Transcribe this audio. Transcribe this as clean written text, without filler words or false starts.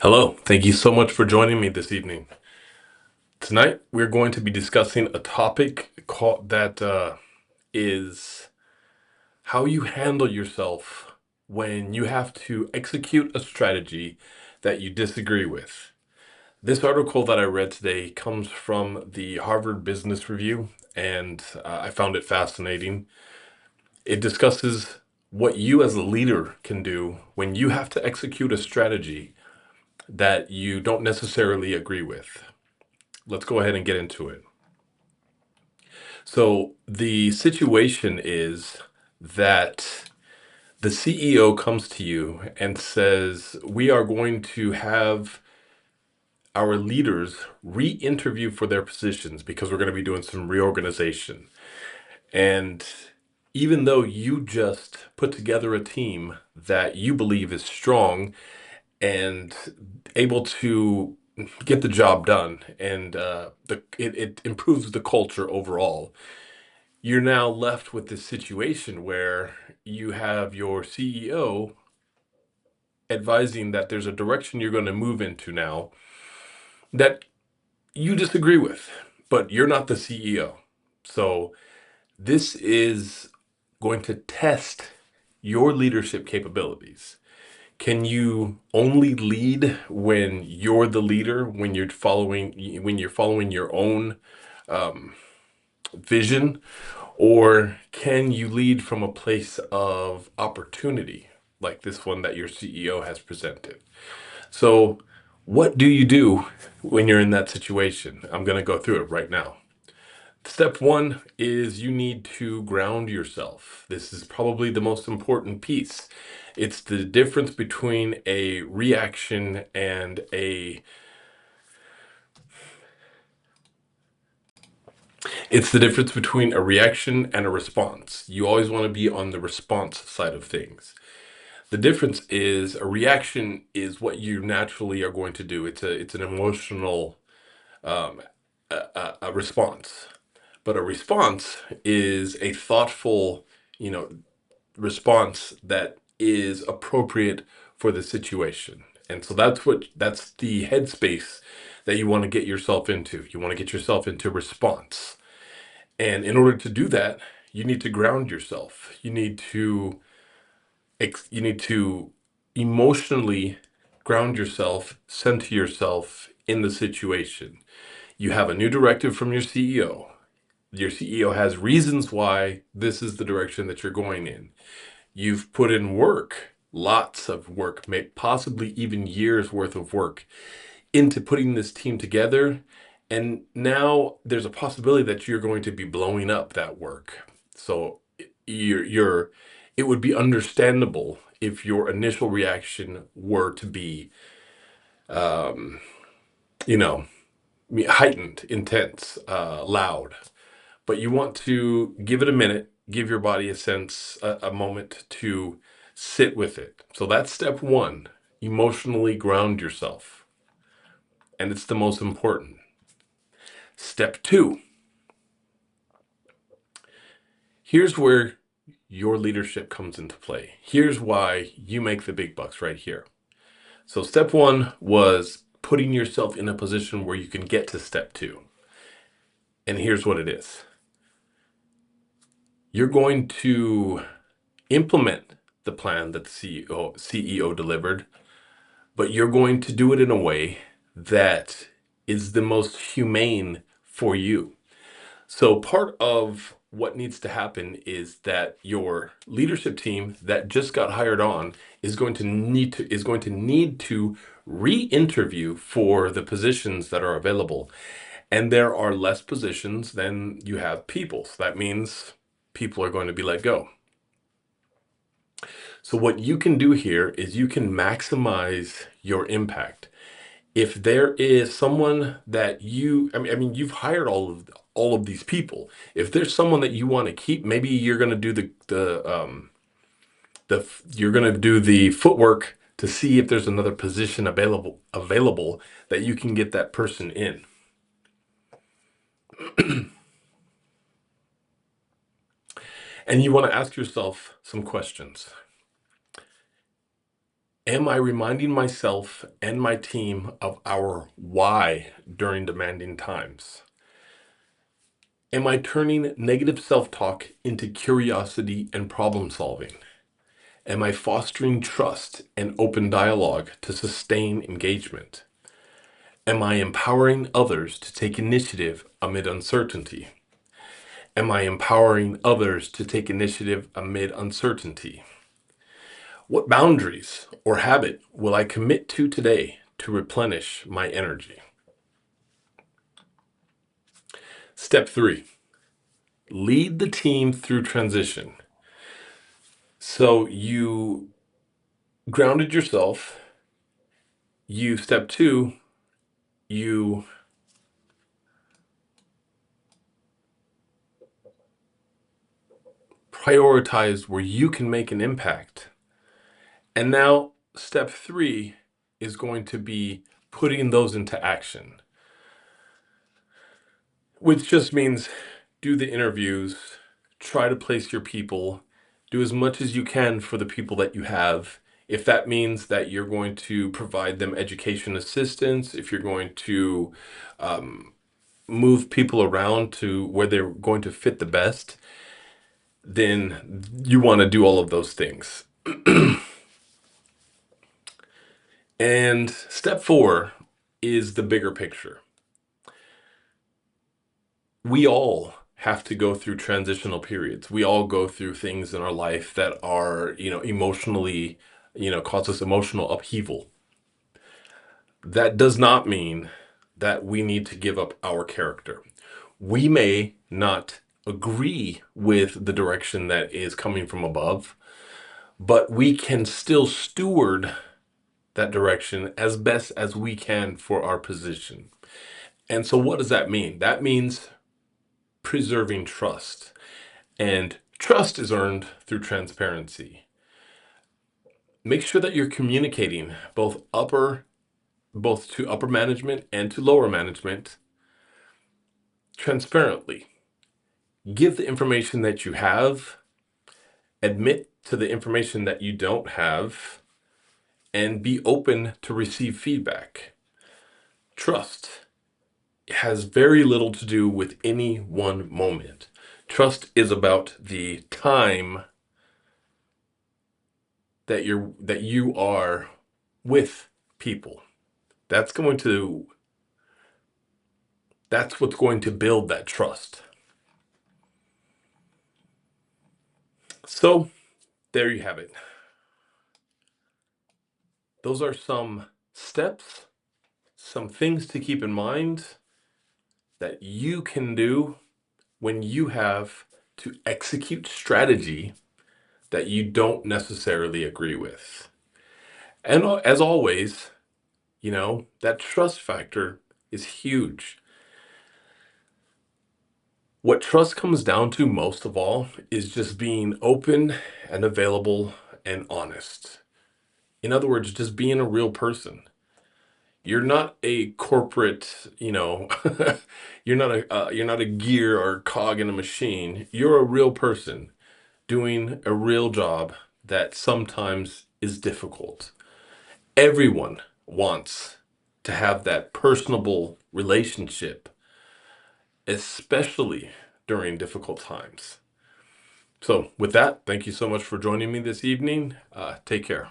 Hello, thank you so much for joining me this evening. Tonight, we're going to be discussing a topic that is how you handle yourself when you have to execute a strategy that you disagree with. This article that I read today comes from the Harvard Business Review, and I found it fascinating. It discusses what you as a leader can do when you have to execute a strategy that you don't necessarily agree with. Let's go ahead and get into it. So, the situation is that the CEO comes to you and says, we are going to have our leaders re interview for their positions because we're going to be doing some reorganization. And even though you just put together a team that you believe is strong and able to get the job done, and it improves the culture overall, you're now left with this situation where you have your CEO advising that there's a direction you're going to move into now that you disagree with, but you're not the CEO. So this is going to test your leadership capabilities. Can you only lead when you're the leader, when you're following your own vision, or can you lead from a place of opportunity like this one that your CEO has presented? So, what do you do when you're in that situation? I'm going to go through it right now. Step one is you need to ground yourself. This is probably the most important piece. It's the difference between a reaction and a It's the difference between a reaction and a response. You always want to be on the response side of things. The difference is a reaction is what you naturally are going to do. It's an emotional um, a response, but a response is a thoughtful, you know, response that is appropriate for the situation. And so that's the headspace that you want to get yourself into. You want to get yourself into response. And in order to do that, you need to ground yourself. You need to emotionally ground yourself, center yourself in the situation. You have a new directive from your CEO. Your CEO has reasons why this is the direction that you're going in. You've put in work, lots of work, possibly even years worth of work into putting this team together. And now there's a possibility that you're going to be blowing up that work. So it would be understandable if your initial reaction were to be, um, you know, heightened, intense, loud. But you want to give it a minute, give your body a moment to sit with it. So that's step one. Emotionally ground yourself. And it's the most important. Step two, here's where your leadership comes into play. Here's why you make the big bucks right here. So, step one was putting yourself in a position where you can get to step two. And here's what it is: you're going to implement the plan that the CEO delivered, but you're going to do it in a way that is the most humane for you. So part of what needs to happen is that your leadership team that just got hired on is going to need to re-interview for the positions that are available. And there are less positions than you have people. So that means people are going to be let go. So what you can do here is you can maximize your impact. If there is someone that I mean, you've hired all of these people. If there's someone that you want to keep, maybe you're going to do you're going to do the footwork to see if there's another position available that you can get that person in. And you want to ask yourself some questions. Am I reminding myself and my team of our why during demanding times? Am I turning negative self-talk into curiosity and problem solving? Am I fostering trust and open dialogue to sustain engagement? Am I empowering others to take initiative amid uncertainty? Am I empowering others to take initiative amid uncertainty? What boundaries or habit will I commit to today to replenish my energy? Step 3, lead the team through transition. So you grounded yourself. Step 2, you prioritize where you can make an impact. And now step 3 is going to be putting those into action, which just means do the interviews, try to place your people, do as much as you can for the people that you have. If that means that you're going to provide them education assistance, if you're going to move people around to where they're going to fit the best, then you want to do all of those things. And step 4 is the bigger picture. We all have to go through transitional periods. We all go through things in our life that are, emotionally, cause us emotional upheaval. That does not mean that we need to give up our character. We may not agree with the direction that is coming from above, but we can still steward that direction as best as we can for our position. And so what does that mean? That means preserving trust. And trust is earned through transparency. Make sure that you're communicating both to upper management and to lower management transparently. Give the information that you have, admit to the information that you don't have, and be open to receive feedback. Trust has very little to do with any one moment. Trust is about the time that you are with people. That's what's going to build that trust. So there you have it. Those are some steps, some things to keep in mind that you can do when you have to execute strategy that you don't necessarily agree with. And as always, that trust factor is huge. What trust comes down to most of all is just being open and available and honest. In other words, just being a real person. You're not a corporate, you're not a gear or cog in a machine. You're a real person doing a real job that sometimes is difficult. Everyone wants to have that personable relationship, especially during difficult times. So with that, thank you so much for joining me this evening. Take care.